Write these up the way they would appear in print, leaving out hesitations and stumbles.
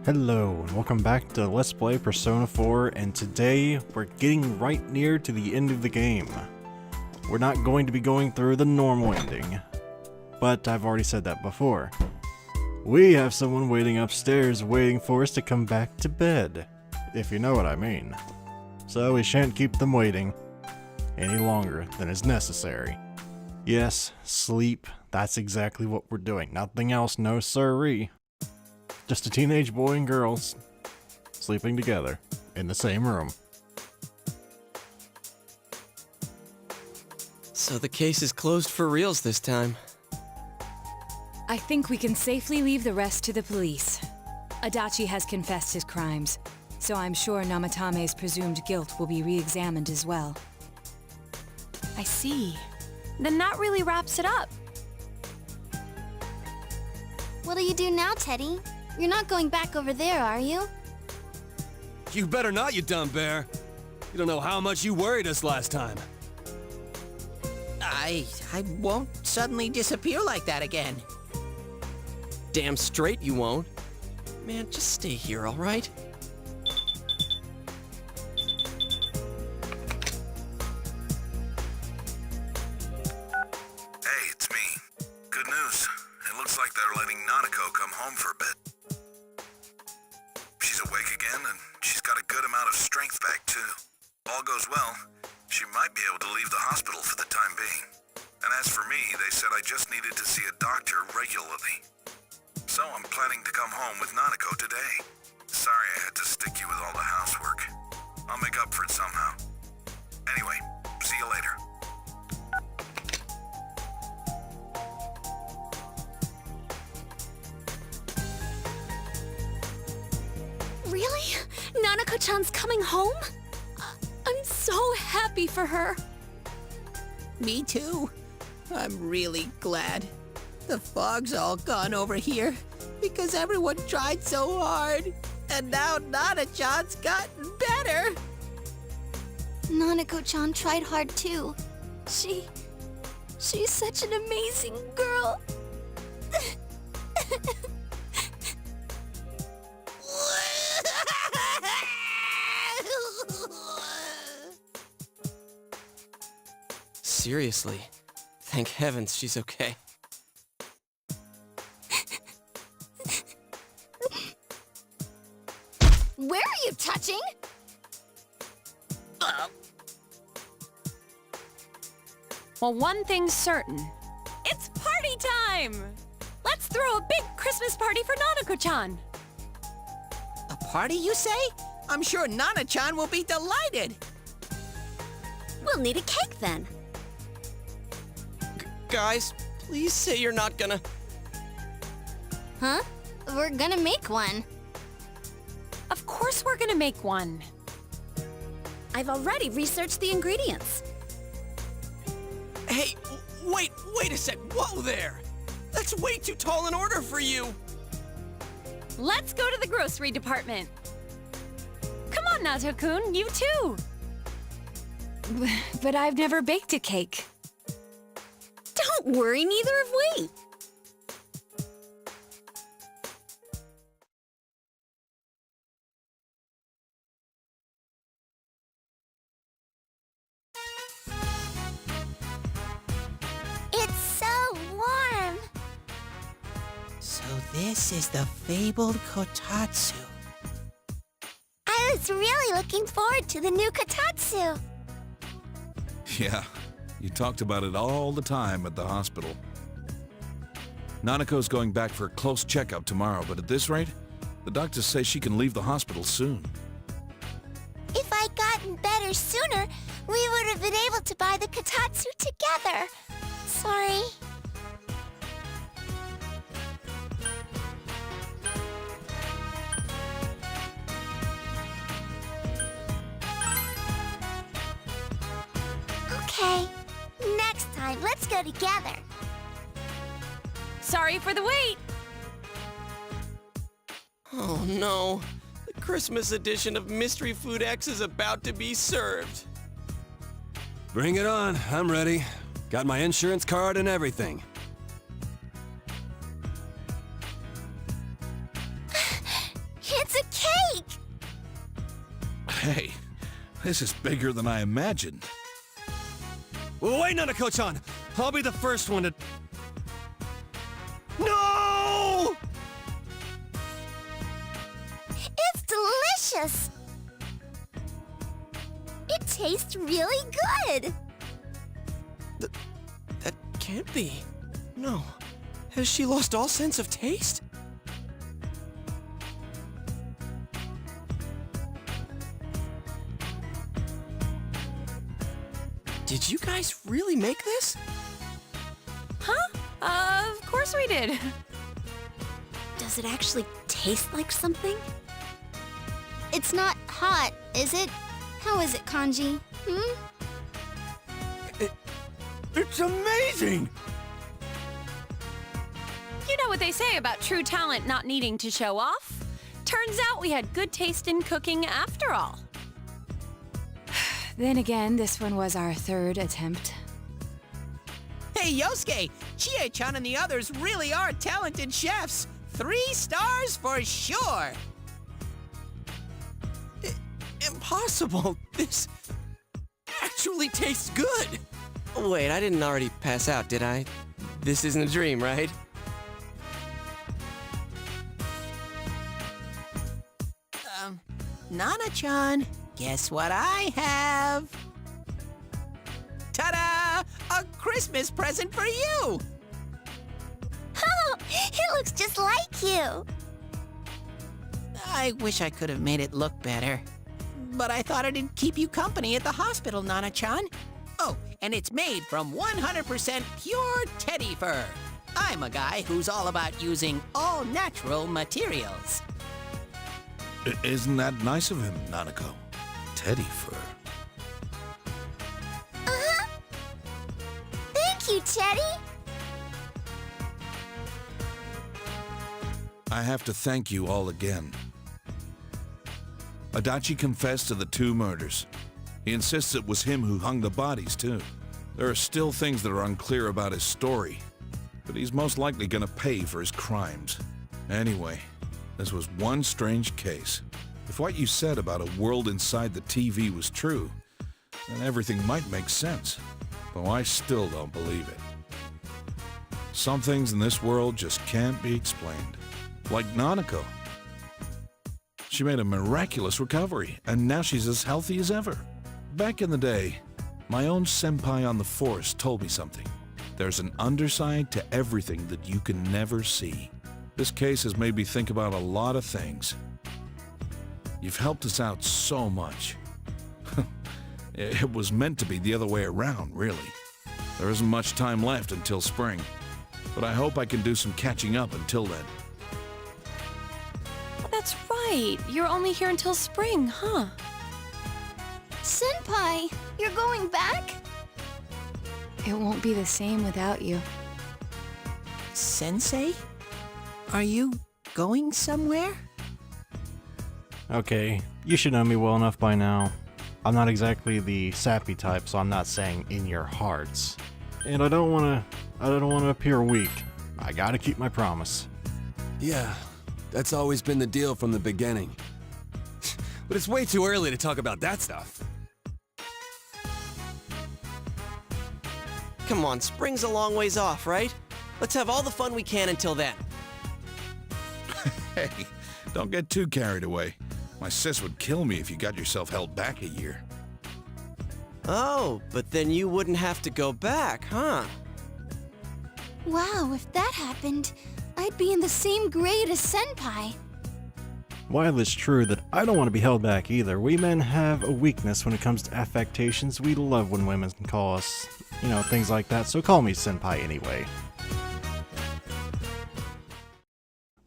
Hello, and welcome back to Let's Play Persona 4, and today we're getting right near to the end of the game. We're not going to be going through the normal ending, but I've already said that before. We have someone waiting upstairs waiting for us to come back to bed, if you know what I mean. So we shan't keep them waiting any longer than is necessary. Yes, sleep, that's exactly what we're doing. Nothing else, no siree. Just a teenage boy and girls sleeping together in the same room. So the case is closed for reals this time. I think we can safely leave the rest to the police. Adachi has confessed his crimes, so I'm sure Namatame's presumed guilt will be re-examined as well. I see. Then that really wraps it up. What do you do now, Teddy? You're not going back over there, are you? You better not, you dumb bear. You don't know how much you worried us last time. I won't suddenly disappear like that again. Damn straight you won't. Man, just stay here, alright? Hey, it's me. Good news. It looks like they're letting Nanako come home for a bit. She's awake again, and she's got a good amount of strength back, too. All goes well, she might be able to leave the hospital for the time being. And as for me, they said I just needed to see a doctor regularly. So I'm planning to come home with Nanako today. Sorry I had to stick you with all the housework. I'll make up for it somehow. Anyway, see you later. Really? Nanako-chan's coming home? I'm so happy for her. Me too. I'm really glad. The fog's all gone over here because everyone tried so hard. And now Nana-chan's gotten better. Nanako-chan tried hard too. She's such an amazing girl. Seriously. Thank heavens she's okay. Where are you touching? Well, one thing's certain. It's party time! Let's throw a big Christmas party for Nanako-chan! A party, you say? I'm sure Nana-chan will be delighted. We'll need a cake then. Guys, please say you're not gonna... Huh? We're gonna make one. Of course we're gonna make one. I've already researched the ingredients. Hey, wait a sec. Whoa there! That's way too tall an order for you! Let's go to the grocery department. Come on, Nato-kun, you too. But I've never baked a cake. Don't worry, neither have we. It's so warm. So this is the fabled kotatsu. I was really looking forward to the new kotatsu. Yeah, you talked about it all the time at the hospital. Nanako's going back for a close checkup tomorrow, but at this rate, the doctors say she can leave the hospital soon. If I'd gotten better sooner, we would have been able to buy the kotatsu together. Sorry. Okay, next time, let's go together. Sorry for the wait. Oh no. The Christmas edition of Mystery Food X is about to be served. Bring it on, I'm ready. Got my insurance card and everything. Hey, this is bigger than I imagined. Well, wait, Nanako-chan! I'll be the first one to... No! It's delicious! It tastes really good! That can't be. No. Has she lost all sense of taste? Did you guys really make this? Huh? Of course we did. Does it actually taste like something? It's not hot, is it? How is it, Kanji? It's amazing! You know what they say about true talent not needing to show off? Turns out we had good taste in cooking after all. Then again, this one was our third attempt. Hey, Yosuke! Chie-chan and the others really are talented chefs! 3 stars for sure! Impossible! This actually tastes good! Wait, I didn't already pass out, did I? This isn't a dream, right? Nana-chan, guess what I have? Ta-da! A Christmas present for you! Oh, it looks just like you! I wish I could have made it look better. But I thought it'd keep you company at the hospital, Nana-chan. Oh, and it's made from 100% pure teddy fur. I'm a guy who's all about using all-natural materials. Isn't that nice of him, Nanako? Teddy fur. Uh-huh. Thank you, Teddy! I have to thank you all again. Adachi confessed to the 2 murders. He insists it was him who hung the bodies, too. There are still things that are unclear about his story, but he's most likely gonna pay for his crimes. Anyway, this was one strange case. If what you said about a world inside the TV was true, then everything might make sense, though I still don't believe it. Some things in this world just can't be explained. Like Nanako. She made a miraculous recovery, and now she's as healthy as ever. Back in the day, my own senpai on the force told me something. There's an underside to everything that you can never see. This case has made me think about a lot of things. You've helped us out so much. It was meant to be the other way around, really. There isn't much time left until spring, but I hope I can do some catching up until then. That's right. You're only here until spring, huh? Senpai, you're going back? It won't be the same without you. Sensei? Are you going somewhere? Okay, you should know me well enough by now. I'm not exactly the sappy type, so I'm not saying in your hearts. And I don't wanna appear weak. I gotta keep my promise. Yeah, that's always been the deal from the beginning. But it's way too early to talk about that stuff. Come on, spring's a long ways off, right? Let's have all the fun we can until then. Hey, don't get too carried away. My sis would kill me if you got yourself held back a year. Oh, but then you wouldn't have to go back, huh? Wow, if that happened, I'd be in the same grade as Senpai. While it's true that I don't want to be held back either, we men have a weakness when it comes to affectations. We love when women call us, you know, things like that, so call me senpai anyway.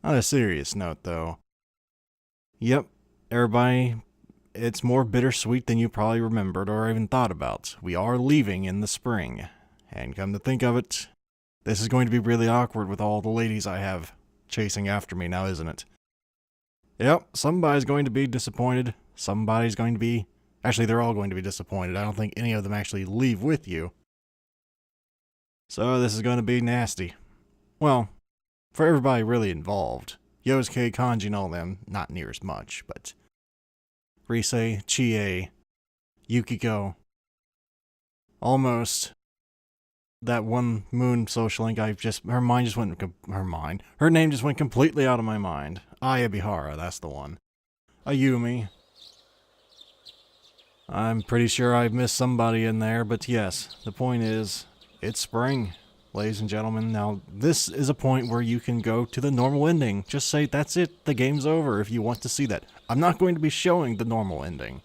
On a serious note, though. Yep, everybody, it's more bittersweet than you probably remembered or even thought about. We are leaving in the spring. And come to think of it, this is going to be really awkward with all the ladies I have chasing after me now, isn't it? Yep, somebody's going to be disappointed. Somebody's going to be... Actually, they're all going to be disappointed. I don't think any of them actually leave with you. So this is going to be nasty. Well, for everybody really involved. Yosuke, Kanji, and all them, not near as much, but... Rise, Chie, Yukiko. Almost. That one moon social link, her name just went completely out of my mind. Ayabihara, that's the one. Ayumi. I'm pretty sure I've missed somebody in there, but yes, the point is, it's spring, ladies and gentlemen. Now, this is a point where you can go to the normal ending. Just say, that's it, the game's over if you want to see that. I'm not going to be showing the normal ending.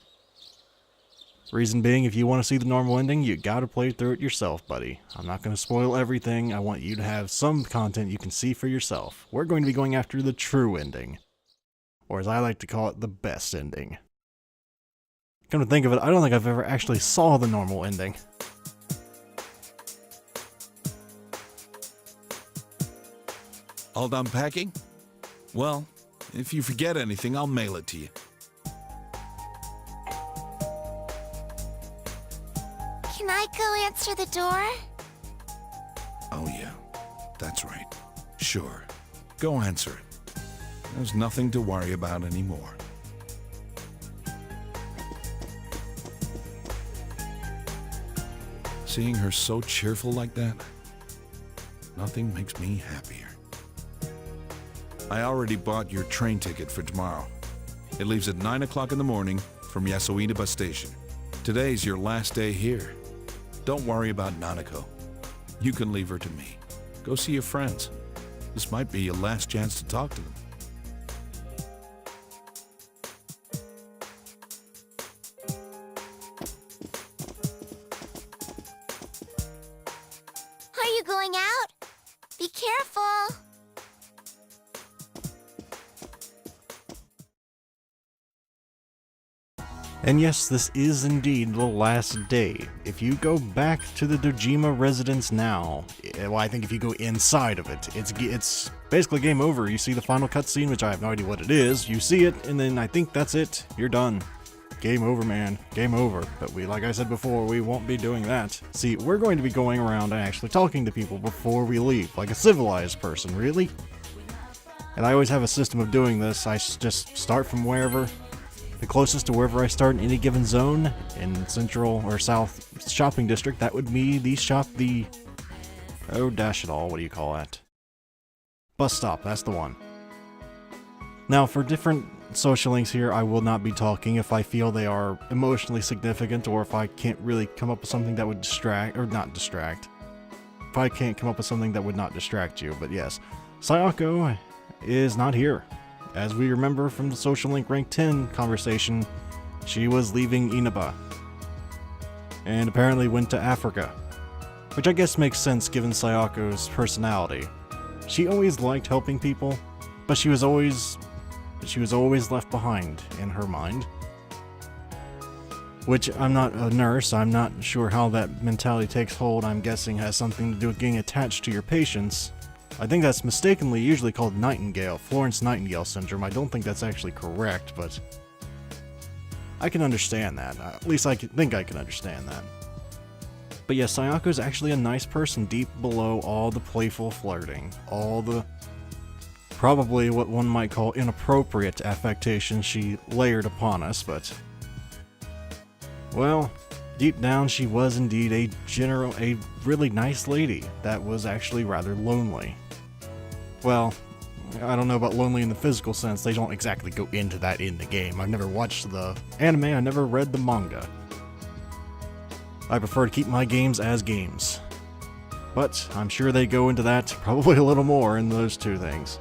Reason being, if you want to see the normal ending, you gotta play through it yourself, buddy. I'm not going to spoil everything. I want you to have some content you can see for yourself. We're going to be going after the true ending. Or as I like to call it, the best ending. Come to think of it, I don't think I've ever actually saw the normal ending. All done packing? Well, if you forget anything, I'll mail it to you. Can I go answer the door? Oh yeah, that's right. Sure. Go answer it. There's nothing to worry about anymore. Seeing her so cheerful like that, nothing makes me happier. I already bought your train ticket for tomorrow. It leaves at 9 o'clock in the morning from Yasuida bus station. Today's your last day here. Don't worry about Nanako. You can leave her to me. Go see your friends. This might be your last chance to talk to them. Are you going out? Be careful. And yes, this is indeed the last day. If you go back to the Dojima residence now, well, I think if you go inside of it, it's basically game over. You see the final cutscene, which I have no idea what it is. You see it, and then I think that's it. You're done. Game over, man. Game over. But like I said before, we won't be doing that. See, we're going to be going around and actually talking to people before we leave, like a civilized person, really. And I always have a system of doing this. I just start from wherever. The closest to wherever I start in any given zone in Central or South Shopping District, that would be oh, dash it all, what do you call that? Bus stop, that's the one. Now, for different social links here, I will not be talking if I feel they are emotionally significant or if I can't really come up with something that would distract, or not distract. If I can't come up with something that would not distract you, but yes. Sayako is not here. As we remember from the Social Link Rank 10 conversation, she was leaving Inaba. And apparently went to Africa. Which I guess makes sense given Sayako's personality. She always liked helping people, but she was always left behind in her mind. Which, I'm not a nurse, I'm not sure how that mentality takes hold. I'm guessing has something to do with getting attached to your patients. I think that's mistakenly usually called Florence Nightingale syndrome. I don't think that's actually correct, but I can understand that. At least I think I can understand that. But yes, Sayako's actually a nice person deep below all the playful flirting, all the probably what one might call inappropriate affectation she layered upon us, but well, deep down she was indeed a really nice lady that was actually rather lonely. Well, I don't know about lonely in the physical sense. They don't exactly go into that in the game. I've never watched the anime, I never read the manga. I prefer to keep my games as games. But I'm sure they go into that probably a little more in those two things.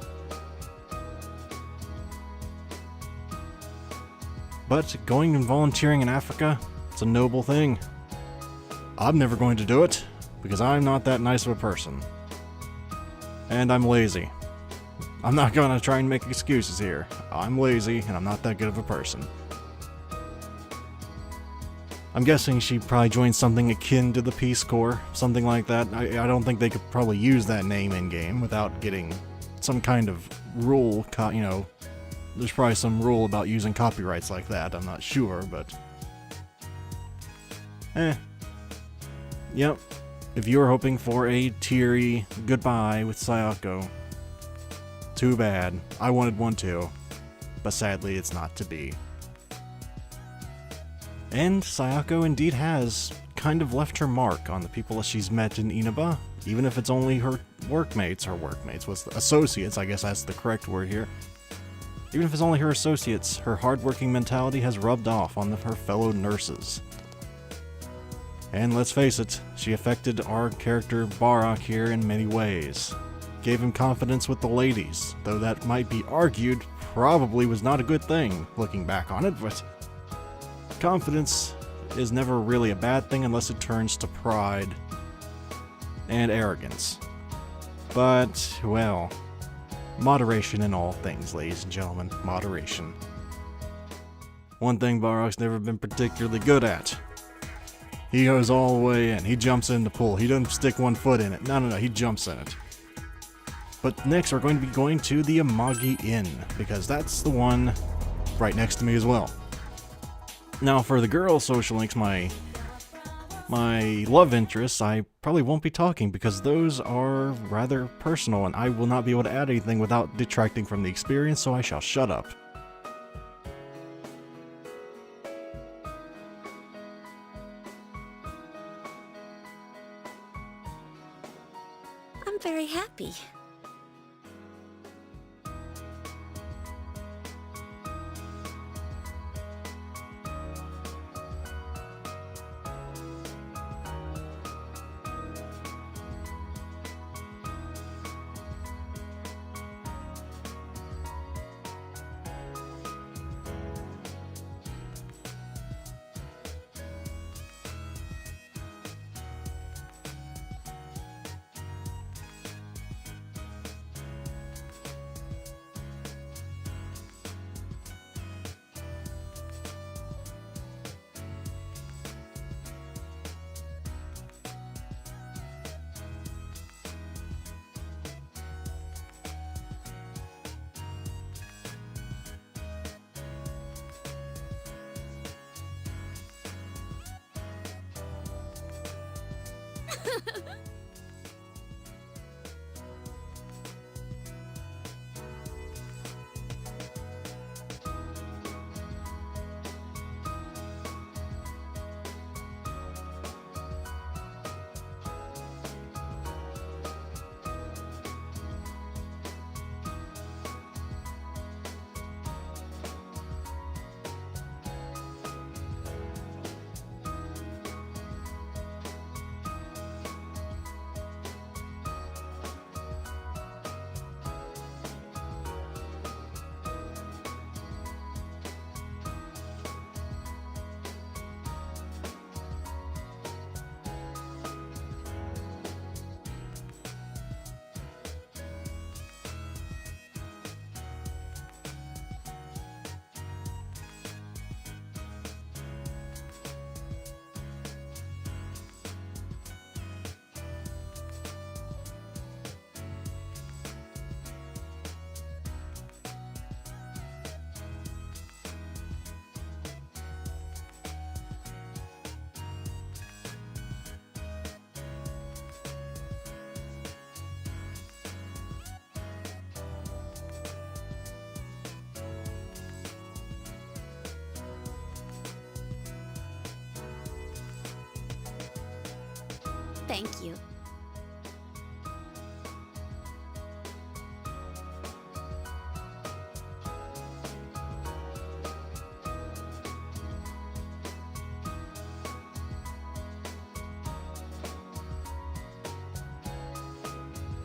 But going and volunteering in Africa, it's a noble thing. I'm never going to do it, because I'm not that nice of a person. And I'm lazy. I'm not going to try and make excuses here. I'm lazy, and I'm not that good of a person. I'm guessing she probably joined something akin to the Peace Corps, something like that. I don't think they could probably use that name in-game without getting some kind of rule, there's probably some rule about using copyrights like that, I'm not sure, but yep. If you were hoping for a teary goodbye with Sayako, too bad. I wanted one too, but sadly it's not to be. And Sayako indeed has kind of left her mark on the people that she's met in Inaba, even if it's only her workmates, associates, I guess that's the correct word here. Even if it's only her associates, her hardworking mentality has rubbed off on her fellow nurses. And let's face it, she affected our character Barok here in many ways. Gave him confidence with the ladies, though that might be argued probably was not a good thing, looking back on it, but confidence is never really a bad thing unless it turns to pride and arrogance. But, well, moderation in all things, ladies and gentlemen, moderation. One thing Barok's never been particularly good at. He goes all the way in, he jumps in the pool, he doesn't stick one foot in it, no, he jumps in it. But next we're going to be going to the Amagi Inn, because that's the one right next to me as well. Now for the girl social links, my love interests, I probably won't be talking because those are rather personal and I will not be able to add anything without detracting from the experience, so I shall shut up. I'm very happy. Thank you.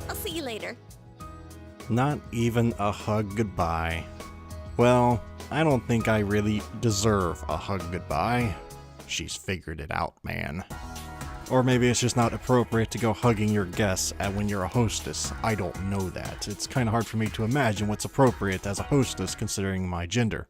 I'll see you later. Not even a hug goodbye. Well, I don't think I really deserve a hug goodbye. She's figured it out, man. Or maybe it's just not appropriate to go hugging your guests when you're a hostess. I don't know that. It's kind of hard for me to imagine what's appropriate as a hostess considering my gender.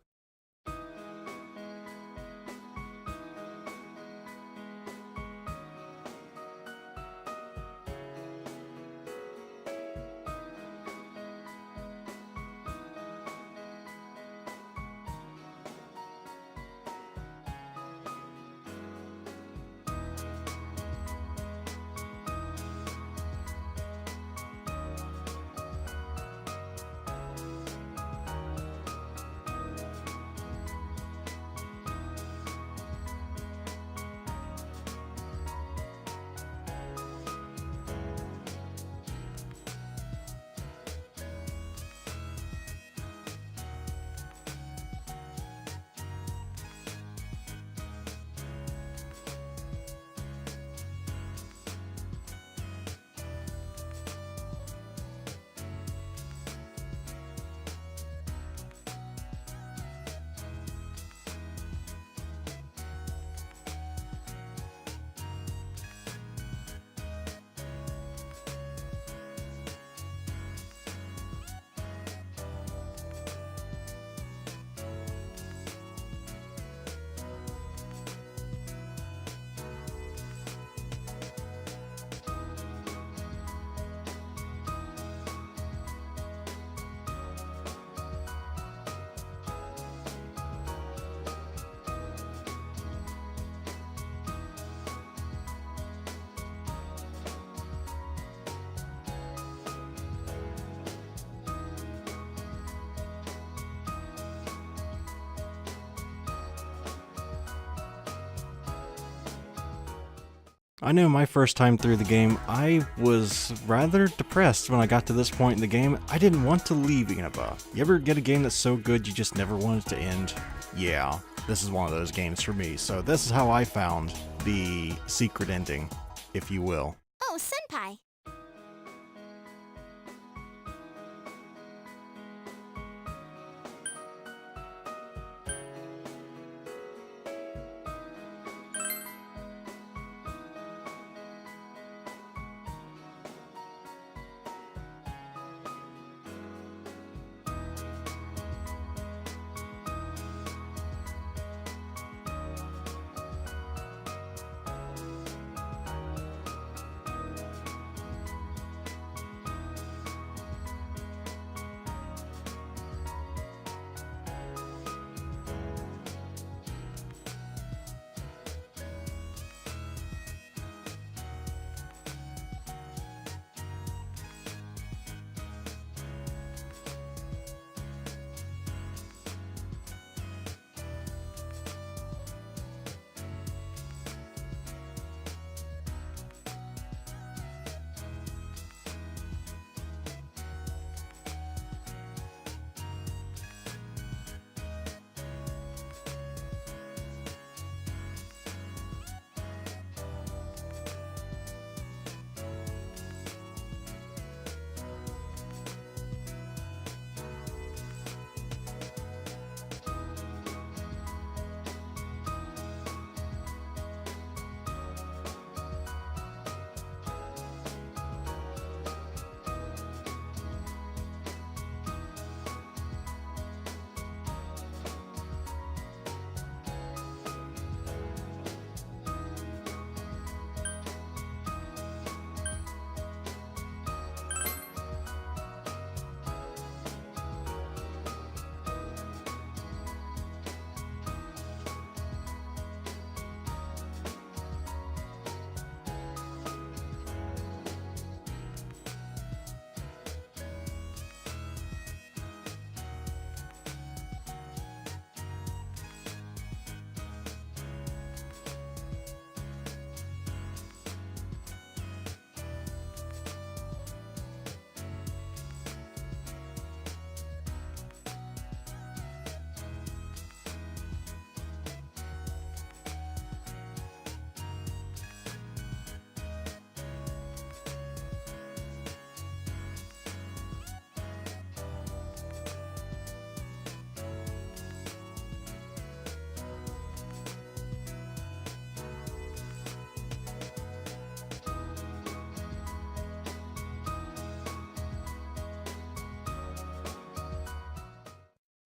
I know my first time through the game, I was rather depressed when I got to this point in the game. I didn't want to leave Inaba. You ever get a game that's so good you just never want it to end? Yeah, this is one of those games for me. So this is how I found the secret ending, if you will. Oh, Senpai.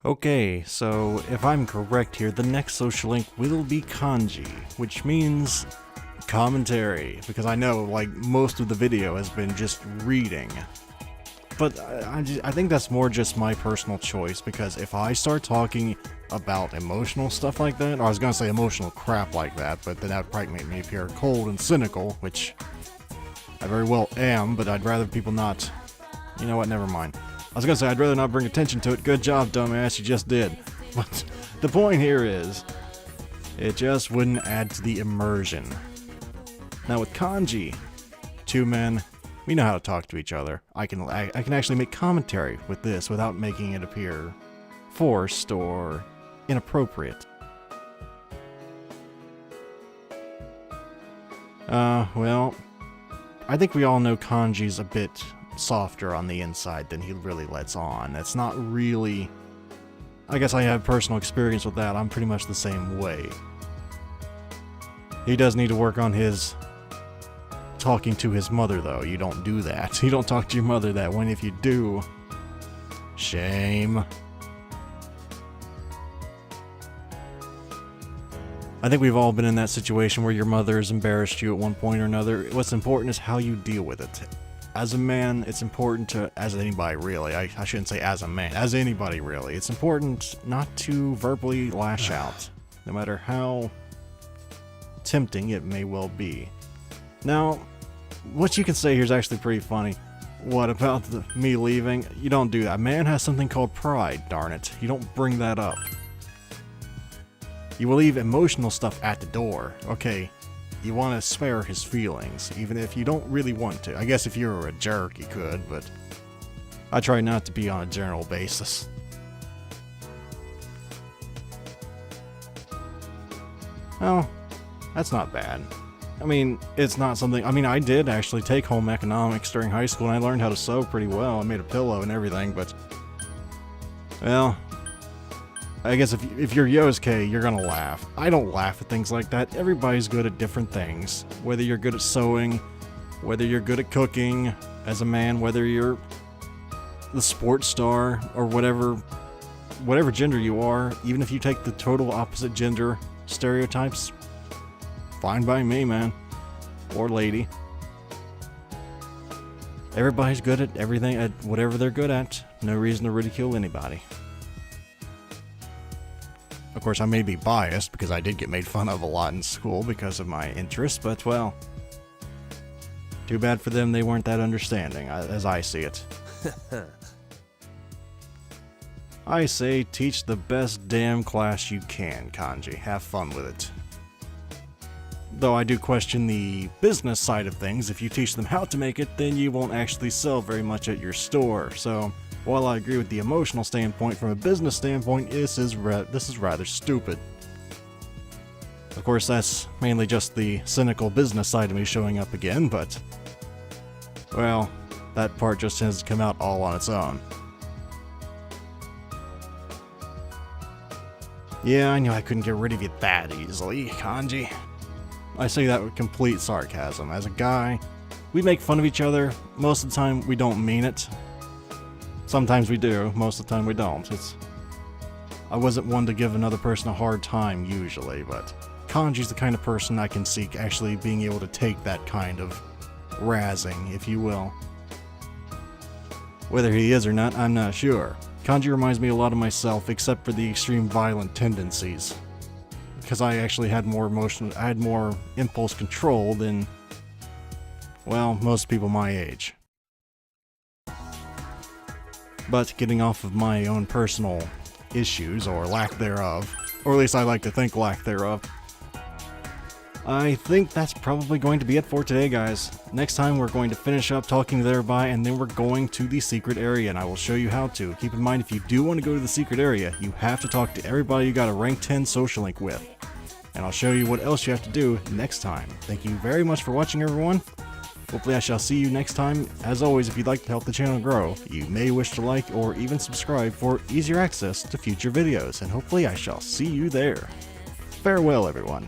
Okay, so if I'm correct here, the next social link will be kanji, which means commentary, because I know, like, most of the video has been just reading. But I think that's more just my personal choice, because if I start talking about emotional stuff like that, or I was gonna say emotional crap like that, but then that would probably make me appear cold and cynical, which I very well am, but I'd rather people not... You know what, never mind. I was gonna say I'd rather not bring attention to it. Good job, dumbass, you just did. But the point here is, it just wouldn't add to the immersion. Now with kanji, two men, we know how to talk to each other. I can actually make commentary with this without making it appear forced or inappropriate. Well, I think we all know kanji's a bit softer on the inside than he really lets on. It's not really... I guess I have personal experience with that. I'm pretty much the same way. He does need to work on his talking to his mother, though. You don't do that. You don't talk to your mother that way. If you do, shame. I think we've all been in that situation where your mother has embarrassed you at one point or another. What's important is how you deal with it. As a man, it's important to, as anybody really, I shouldn't say as a man, as anybody really, it's important not to verbally lash out, no matter how tempting it may well be. Now, what you can say here is actually pretty funny. What about me leaving? You don't do that. A man has something called pride, darn it. You don't bring that up. You will leave emotional stuff at the door. Okay, You want to spare his feelings, even if you don't really want to. I guess if you were a jerk, you could, but I try not to be on a general basis. Oh, that's not bad. I mean, it's not something... I mean, I did actually take home economics during high school, and I learned how to sew pretty well. I made a pillow and everything, but... Well... I guess if you're Yosuke, you're gonna laugh. I don't laugh at things like that. Everybody's good at different things. Whether you're good at sewing, whether you're good at cooking as a man, whether you're the sports star, or whatever gender you are, even if you take the total opposite gender stereotypes, fine by me, man. Or lady. Everybody's good at everything, at whatever they're good at. No reason to ridicule anybody. Of course, I may be biased because I did get made fun of a lot in school because of my interests, but, well, too bad for them they weren't that understanding, as I see it. I say teach the best damn class you can, Kanji. Have fun with it. Though I do question the business side of things. If you teach them how to make it, then you won't actually sell very much at your store, so... While I agree with the emotional standpoint, from a business standpoint, this is rather stupid. Of course, that's mainly just the cynical business side of me showing up again, but... Well, that part just tends to come out all on its own. Yeah, I knew I couldn't get rid of you that easily, Kanji. I say that with complete sarcasm. As a guy, we make fun of each other. Most of the time, we don't mean it. Sometimes we do, most of the time we don't. I wasn't one to give another person a hard time usually, but Kanji's the kind of person I can see actually being able to take that kind of razzing, if you will. Whether he is or not, I'm not sure. Kanji reminds me a lot of myself, except for the extreme violent tendencies. Because I actually had more impulse control than, well, most people my age. But getting off of my own personal issues, or lack thereof, or at least I like to think lack thereof, I think that's probably going to be it for today, guys. Next time we're going to finish up talking to everybody, and then we're going to the secret area, and I will show you how to. Keep in mind, if you do want to go to the secret area, you have to talk to everybody you got a rank 10 social link with. And I'll show you what else you have to do next time. Thank you very much for watching, everyone. Hopefully I shall see you next time. As always, if you'd like to help the channel grow, you may wish to like or even subscribe for easier access to future videos, and hopefully I shall see you there. Farewell, everyone.